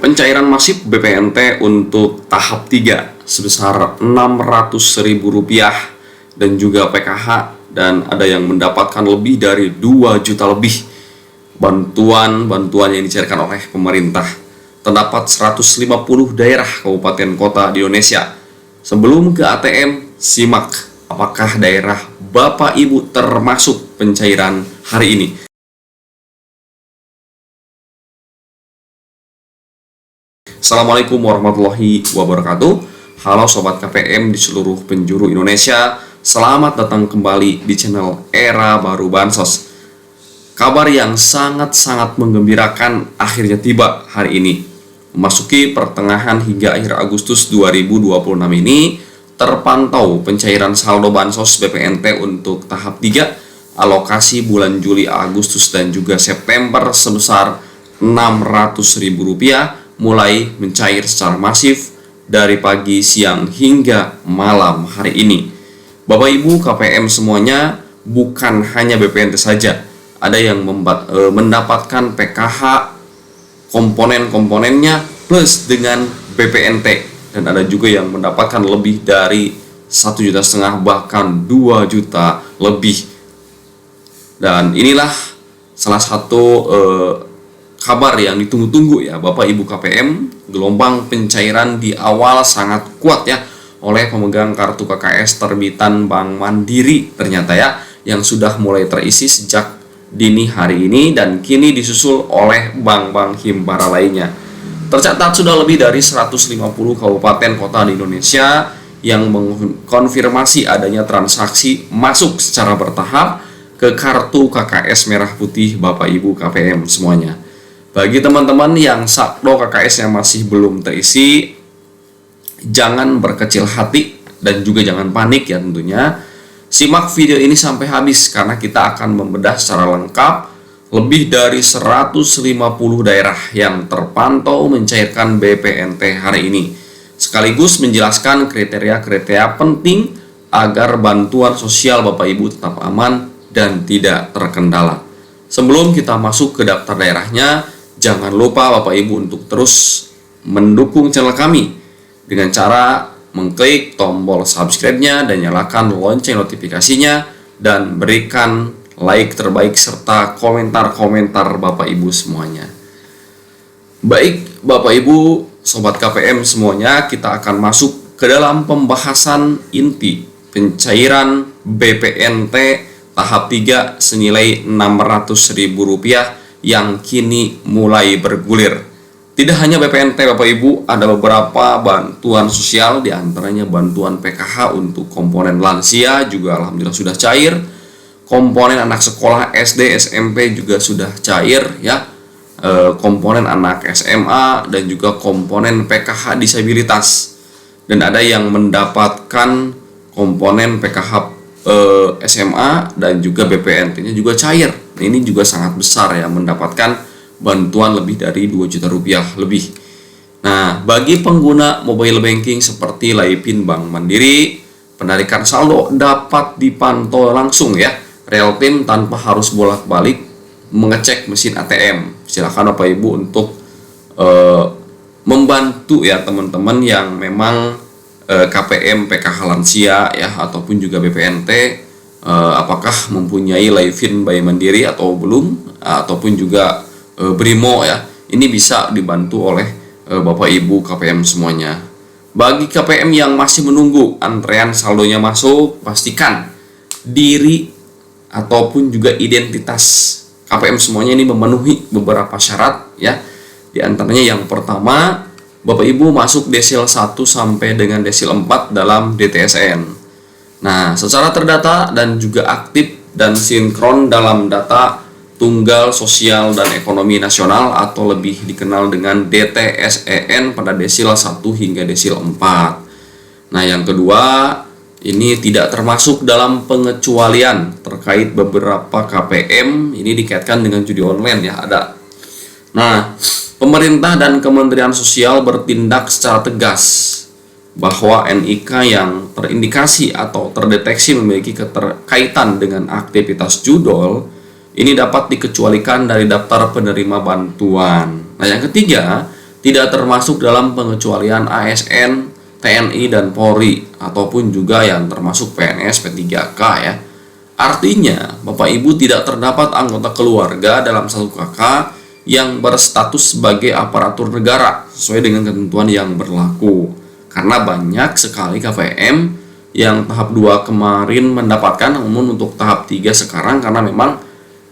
Pencairan masif BPNT untuk tahap 3 sebesar Rp600.000 dan juga PKH, dan ada yang mendapatkan lebih dari 2 juta lebih bantuan yang dicairkan oleh pemerintah. Terdapat 150 daerah kabupaten kota di Indonesia. Sebelum ke ATM, simak apakah daerah Bapak Ibu termasuk pencairan hari ini. Assalamualaikum warahmatullahi wabarakatuh. Halo Sobat KPM di seluruh penjuru Indonesia. Selamat datang kembali di channel Era Baru Bansos. Kabar yang sangat-sangat menggembirakan akhirnya tiba hari ini. Memasuki pertengahan hingga akhir Agustus 2026 ini, terpantau pencairan saldo Bansos BPNT untuk tahap 3 alokasi bulan Juli, Agustus, dan juga September sebesar Rp600.000 mulai mencair secara masif dari pagi, siang, hingga malam hari ini. Bapak Ibu KPM semuanya, bukan hanya BPNT saja, ada yang mendapatkan PKH komponen-komponennya plus dengan BPNT, dan ada juga yang mendapatkan lebih dari 1,5 juta, bahkan 2 juta lebih. Dan inilah salah satu kabar yang ditunggu-tunggu ya Bapak Ibu KPM. Gelombang pencairan di awal sangat kuat ya oleh pemegang kartu KKS terbitan Bank Mandiri ternyata ya, yang sudah mulai terisi sejak dini hari ini dan kini disusul oleh bank-bank himbara lainnya. Tercatat sudah lebih dari 150 kabupaten kota di Indonesia yang mengkonfirmasi adanya transaksi masuk secara bertahap ke kartu KKS merah putih Bapak Ibu KPM semuanya. Bagi teman-teman yang saldo KKS-nya masih belum terisi, jangan berkecil hati dan juga jangan panik ya tentunya. Simak video ini sampai habis karena kita akan membedah secara lengkap lebih dari 150 daerah yang terpantau mencairkan BPNT hari ini, sekaligus menjelaskan kriteria-kriteria penting agar bantuan sosial Bapak Ibu tetap aman dan tidak terkendala. Sebelum kita masuk ke daftar daerahnya, jangan lupa Bapak Ibu untuk terus mendukung channel kami dengan cara mengklik tombol subscribe-nya dan nyalakan lonceng notifikasinya, dan berikan like terbaik serta komentar-komentar Bapak Ibu semuanya. Baik Bapak Ibu Sobat KPM semuanya, kita akan masuk ke dalam pembahasan inti pencairan BPNT tahap 3 senilai Rp600.000 yang kini mulai bergulir. Tidak hanya BPNT Bapak Ibu, ada beberapa bantuan sosial, diantaranya bantuan PKH untuk komponen lansia juga alhamdulillah sudah cair. Komponen anak sekolah SD, SMP juga sudah cair ya. Komponen anak SMA dan juga komponen PKH disabilitas. Dan ada yang mendapatkan komponen PKH SMA dan juga BPNT-nya juga cair. Nah, ini juga sangat besar ya, mendapatkan bantuan lebih dari 2 juta rupiah lebih. Nah, bagi pengguna mobile banking seperti Laypin Bank Mandiri, penarikan saldo dapat dipantau langsung ya, real time tanpa harus bolak-balik mengecek mesin ATM. Silakan Bapak Ibu untuk membantu ya teman-teman yang memang KPM PKH lansia ya ataupun juga BPNT, apakah mempunyai Laypin by Mandiri atau belum, ataupun juga Brimo ya, ini bisa dibantu oleh Bapak Ibu KPM semuanya. Bagi KPM yang masih menunggu antrean saldonya masuk, pastikan diri ataupun juga identitas KPM semuanya ini memenuhi beberapa syarat ya. Di antaranya yang pertama, Bapak Ibu masuk desil 1 sampai dengan desil 4 dalam DTSN. Nah, secara terdata dan juga aktif dan sinkron dalam data Tunggal Sosial dan Ekonomi Nasional atau lebih dikenal dengan DTSEN pada desil 1 hingga desil 4. Nah, yang kedua, ini tidak termasuk dalam pengecualian terkait beberapa KPM, ini dikaitkan dengan judi online ya, ada. Nah, pemerintah dan Kementerian Sosial bertindak secara tegas bahwa NIK yang terindikasi atau terdeteksi memiliki keterkaitan dengan aktivitas judol ini dapat dikecualikan dari daftar penerima bantuan. Nah, yang ketiga, tidak termasuk dalam pengecualian ASN, TNI, dan Polri, ataupun juga yang termasuk PNS P3K ya. Artinya, Bapak Ibu tidak terdapat anggota keluarga dalam satu KK yang berstatus sebagai aparatur negara sesuai dengan ketentuan yang berlaku. Karena banyak sekali KPM yang tahap 2 kemarin mendapatkan, namun untuk tahap 3 sekarang karena memang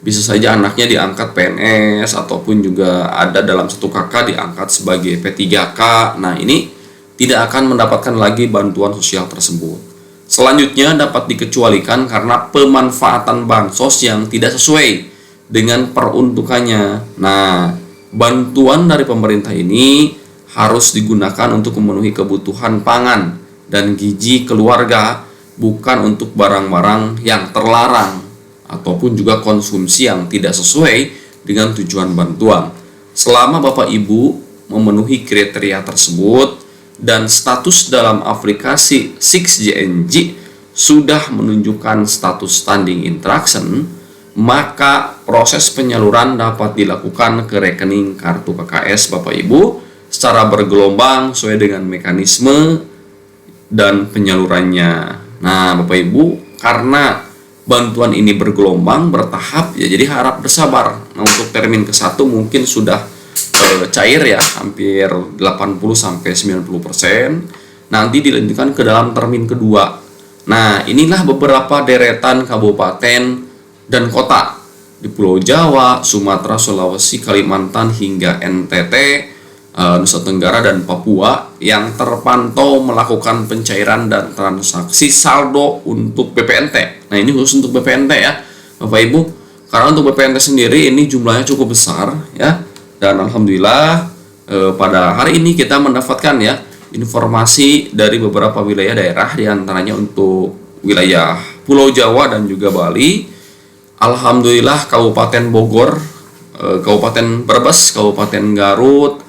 bisa saja anaknya diangkat PNS ataupun juga ada dalam satu KK diangkat sebagai P3K. Nah, ini tidak akan mendapatkan lagi bantuan sosial tersebut. Selanjutnya dapat dikecualikan karena pemanfaatan bansos yang tidak sesuai dengan peruntukannya. Nah, bantuan dari pemerintah ini harus digunakan untuk memenuhi kebutuhan pangan dan gizi keluarga, bukan untuk barang-barang yang terlarang ataupun juga konsumsi yang tidak sesuai dengan tujuan bantuan. Selama Bapak Ibu memenuhi kriteria tersebut dan status dalam aplikasi 6JNG sudah menunjukkan status standing interaction, maka proses penyaluran dapat dilakukan ke rekening kartu KKS Bapak Ibu secara bergelombang sesuai dengan mekanisme dan penyalurannya. Nah, Bapak Ibu, karena bantuan ini bergelombang, bertahap ya, jadi harap bersabar. Nah, untuk termin ke-1 mungkin sudah cair ya, hampir 80-90%. Nanti dilanjutkan ke dalam termin kedua. Nah, inilah beberapa deretan kabupaten dan kota di Pulau Jawa, Sumatera, Sulawesi, Kalimantan hingga NTT, Nusa Tenggara dan Papua yang terpantau melakukan pencairan dan transaksi saldo untuk BPNT. Nah, ini khusus untuk BPNT ya Bapak Ibu, karena untuk BPNT sendiri ini jumlahnya cukup besar ya. Dan alhamdulillah pada hari ini kita mendapatkan ya informasi dari beberapa wilayah daerah, diantaranya untuk wilayah Pulau Jawa dan juga Bali. Alhamdulillah Kabupaten Bogor, Kabupaten Brebes, Kabupaten Garut,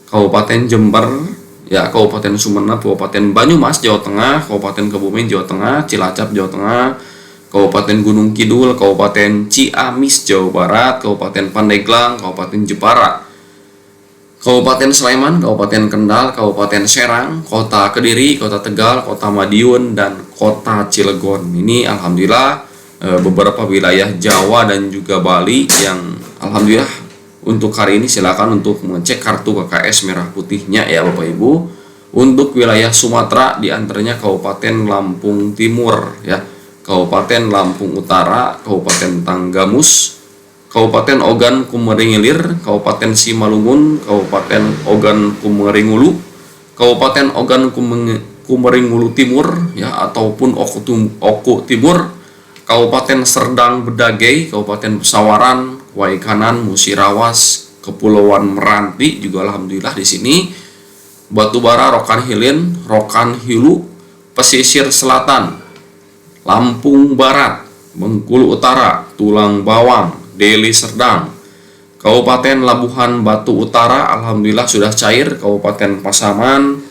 Kabupaten Jember, ya, Kabupaten Sumeneb, Kabupaten Banyumas Jawa Tengah, Kabupaten Kebumen Jawa Tengah, Cilacap Jawa Tengah, Kabupaten Gunung Kidul, Kabupaten Ciamis Jawa Barat, Kabupaten Pandeglang, Kabupaten Jepara, Kabupaten Sleman, Kabupaten Kendal, Kabupaten Serang, Kota Kediri, Kota Tegal, Kota Madiun, dan Kota Cilegon. Ini alhamdulillah beberapa wilayah Jawa dan juga Bali yang alhamdulillah untuk hari ini silakan untuk mengecek kartu KKS merah putihnya ya Bapak Ibu. Untuk wilayah Sumatera diantaranya Kabupaten Lampung Timur ya, Kabupaten Lampung Utara, Kabupaten Tanggamus, Kabupaten Ogan Komering Ilir, Kabupaten Simalungun, Kabupaten Ogan Komering Ulu, Kabupaten Ogan Komering Ulu Timur ya ataupun Oku Timur, Kabupaten Serdang Bedagai, Kabupaten Pesawaran, Waikanan, Musirawas, Kepulauan Meranti juga alhamdulillah di sini, Batubara, Rokan Hilir, Rokan Hilu, Pesisir Selatan, Lampung Barat, Bengkulu Utara, Tulang Bawang, Deli Serdang, Kabupaten Labuhan Batu Utara alhamdulillah sudah cair, Kabupaten Pasaman,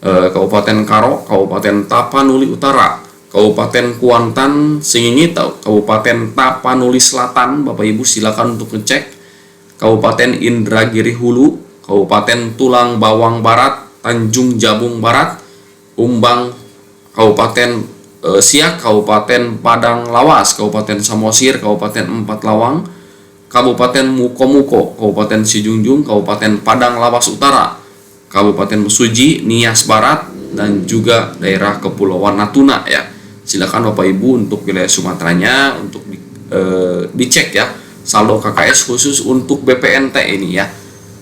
Kabupaten Karo, Kabupaten Tapanuli Utara, Kabupaten Kuantan, Singingit, Kabupaten Tapanuli Selatan, Bapak Ibu silakan untuk ngecek. Kabupaten Indragiri Hulu, Kabupaten Tulang Bawang Barat, Tanjung Jabung Barat, Umbang, Kabupaten Siak, Kabupaten Padang Lawas, Kabupaten Samosir, Kabupaten Empat Lawang, Kabupaten Mukomuko, Kabupaten Sijunjung, Kabupaten Padang Lawas Utara, Kabupaten Mesuji, Nias Barat, dan juga daerah Kepulauan Natuna ya. Silakan Bapak Ibu untuk wilayah Sumateranya untuk dicek ya saldo KKS khusus untuk BPNT ini ya.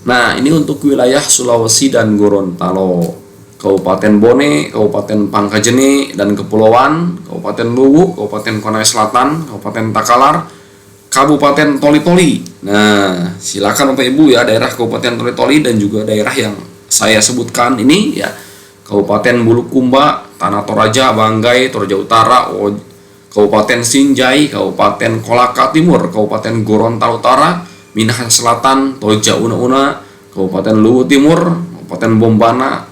Nah, ini untuk wilayah Sulawesi dan Gorontalo, Kabupaten Bone, Kabupaten Pangkajene dan Kepulauan, Kabupaten Luwu, Kabupaten Konawe Selatan, Kabupaten Takalar, Kabupaten Toli-Toli. Nah, silakan Bapak Ibu ya daerah Kabupaten Toli-Toli dan juga daerah yang saya sebutkan ini ya. Kabupaten Bulukumba, Tanah Toraja, Banggai, Toraja Utara, Kabupaten Sinjai, Kabupaten Kolaka Timur, Kabupaten Gorontalo Utara, Minahasa Selatan, Toja Una-Una, Kabupaten Luwu Timur, Kabupaten Bombana,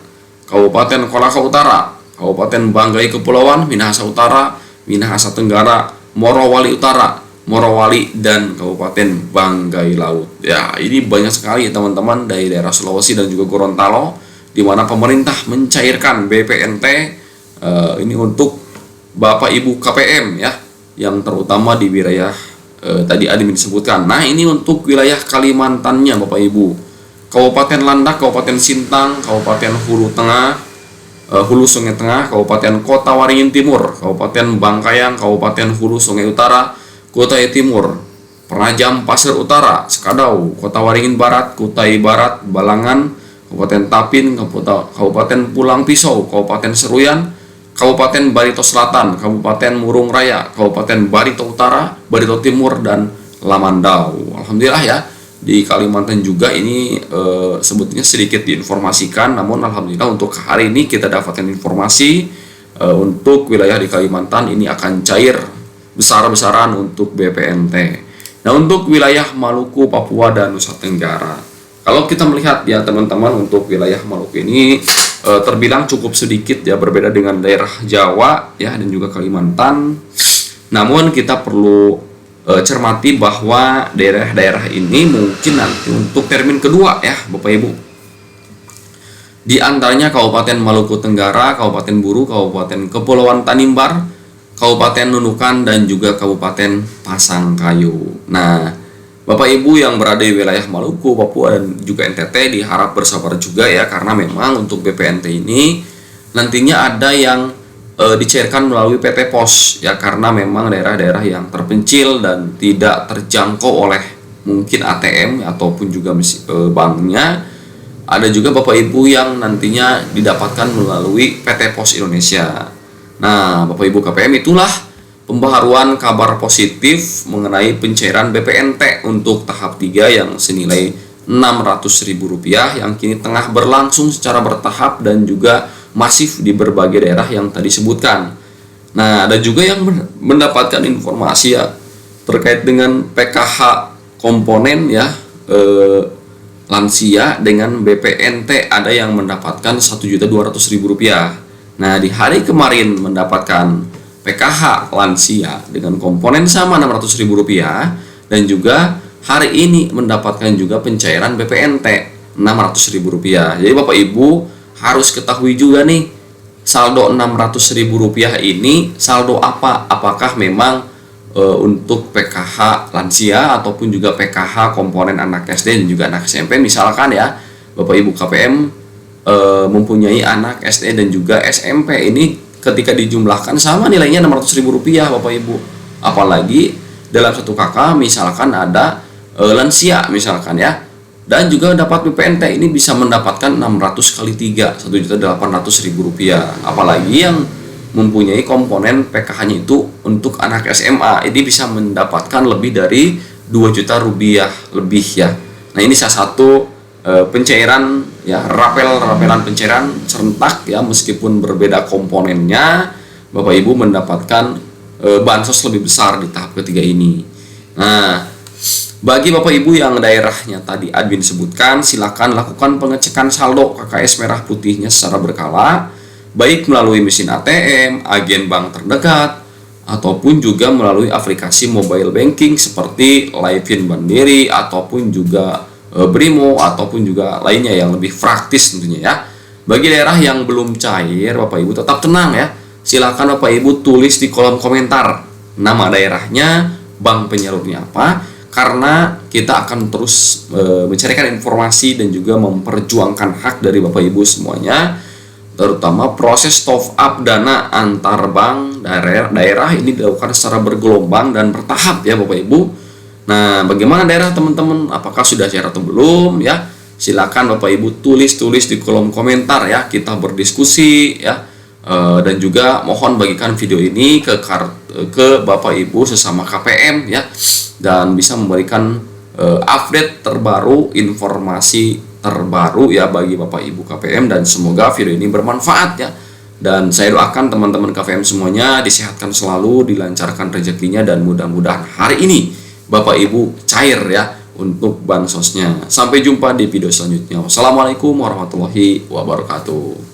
Kabupaten Kolaka Utara, Kabupaten Banggai Kepulauan, Minahasa Utara, Minahasa Tenggara, Morowali Utara, Morowali, dan Kabupaten Banggai Laut. Ya, ini banyak sekali teman-teman dari daerah Sulawesi dan juga Gorontalo, di mana pemerintah mencairkan BPNT ini untuk Bapak Ibu KPM ya, yang terutama di wilayah tadi admin disebutkan. Nah, ini untuk wilayah Kalimantannya Bapak Ibu. Kabupaten Landak, Kabupaten Sintang, Kabupaten Hulu Tengah, Hulu Sungai Tengah, Kabupaten Kota Waringin Timur, Kabupaten Bangkayang, Kabupaten Hulu Sungai Utara, Kutai Timur, Penajam Pasir Utara, Sekadau, Kota Waringin Barat, Kutai Barat, Balangan, Kabupaten Tapin, Kabupaten Pulang Pisau, Kabupaten Seruyan, Kabupaten Barito Selatan, Kabupaten Murung Raya, Kabupaten Barito Utara, Barito Timur, dan Lamandau. Alhamdulillah ya, di Kalimantan juga ini sebetulnya sedikit diinformasikan, namun alhamdulillah untuk hari ini kita dapatkan informasi untuk wilayah di Kalimantan ini akan cair besar-besaran untuk BPNT. Nah, untuk wilayah Maluku, Papua, dan Nusa Tenggara, kalau kita melihat ya teman-teman, untuk wilayah Maluku ini terbilang cukup sedikit ya, berbeda dengan daerah Jawa ya dan juga Kalimantan. Namun kita perlu cermati bahwa daerah-daerah ini mungkin nanti untuk termin kedua ya Bapak Ibu. Di antaranya Kabupaten Maluku Tenggara, Kabupaten Buru, Kabupaten Kepulauan Tanimbar, Kabupaten Nunukan, dan juga Kabupaten Pasangkayu. Nah, Bapak Ibu yang berada di wilayah Maluku, Papua, dan juga NTT diharap bersabar juga ya, karena memang untuk BPNT ini nantinya ada yang dicairkan melalui PT Pos ya, karena memang daerah-daerah yang terpencil dan tidak terjangkau oleh mungkin ATM ataupun juga banknya. Ada juga Bapak Ibu yang nantinya didapatkan melalui PT Pos Indonesia. Nah, Bapak Ibu KPM, itulah pembaharuan kabar positif mengenai pencairan BPNT untuk tahap 3 yang senilai Rp600.000 yang kini tengah berlangsung secara bertahap dan juga masif di berbagai daerah yang tadi sebutkan. Nah, ada juga yang mendapatkan informasi ya terkait dengan PKH komponen ya lansia dengan BPNT, ada yang mendapatkan Rp1.200.000. Nah, di hari kemarin mendapatkan PKH lansia dengan komponen sama Rp600.000, dan juga hari ini mendapatkan juga pencairan BPNT Rp600.000. Jadi Bapak Ibu harus ketahui juga nih, saldo Rp600.000 ini saldo apa? Apakah memang untuk PKH lansia ataupun juga PKH komponen anak SD dan juga anak SMP, misalkan ya Bapak Ibu KPM mempunyai anak SD dan juga SMP, ini ketika dijumlahkan sama nilainya Rp600.000 Bapak Ibu. Apalagi dalam satu kakak misalkan ada lansia misalkan ya, dan juga dapat BPNT, ini bisa mendapatkan 600 kali 3, Rp1.800.000. Apalagi yang mempunyai komponen PKH-nya itu untuk anak SMA, ini bisa mendapatkan lebih dari Rp2 lebih ya. Nah, ini salah satu pencairan ya, rapelan pencairan serentak ya, meskipun berbeda komponennya, Bapak Ibu mendapatkan bansos lebih besar di tahap ketiga ini. Nah, bagi Bapak Ibu yang daerahnya tadi admin sebutkan, silakan lakukan pengecekan saldo KKS merah putihnya secara berkala, baik melalui mesin ATM, agen bank terdekat, ataupun juga melalui aplikasi mobile banking seperti Livin Mandiri ataupun juga Brimo ataupun juga lainnya yang lebih praktis tentunya ya. Bagi daerah yang belum cair, Bapak Ibu tetap tenang ya. Silakan Bapak Ibu tulis di kolom komentar nama daerahnya, bank penyalurnya apa, karena kita akan terus mencarikan informasi dan juga memperjuangkan hak dari Bapak Ibu semuanya, terutama proses top up dana antar bank daerah ini dilakukan secara bergelombang dan bertahap ya Bapak Ibu. Nah, bagaimana daerah teman-teman? Apakah sudah cair atau belum ya? Silakan Bapak Ibu tulis di kolom komentar ya. Kita berdiskusi ya. Dan juga mohon bagikan video ini ke Bapak Ibu sesama KPM ya, dan bisa memberikan update terbaru, informasi terbaru ya bagi Bapak Ibu KPM, dan semoga video ini bermanfaat ya. Dan saya doakan teman-teman KPM semuanya disehatkan selalu, dilancarkan rezekinya, dan mudah-mudahan hari ini Bapak Ibu cair ya untuk bansosnya. Sampai jumpa di video selanjutnya. Wassalamualaikum warahmatullahi wabarakatuh.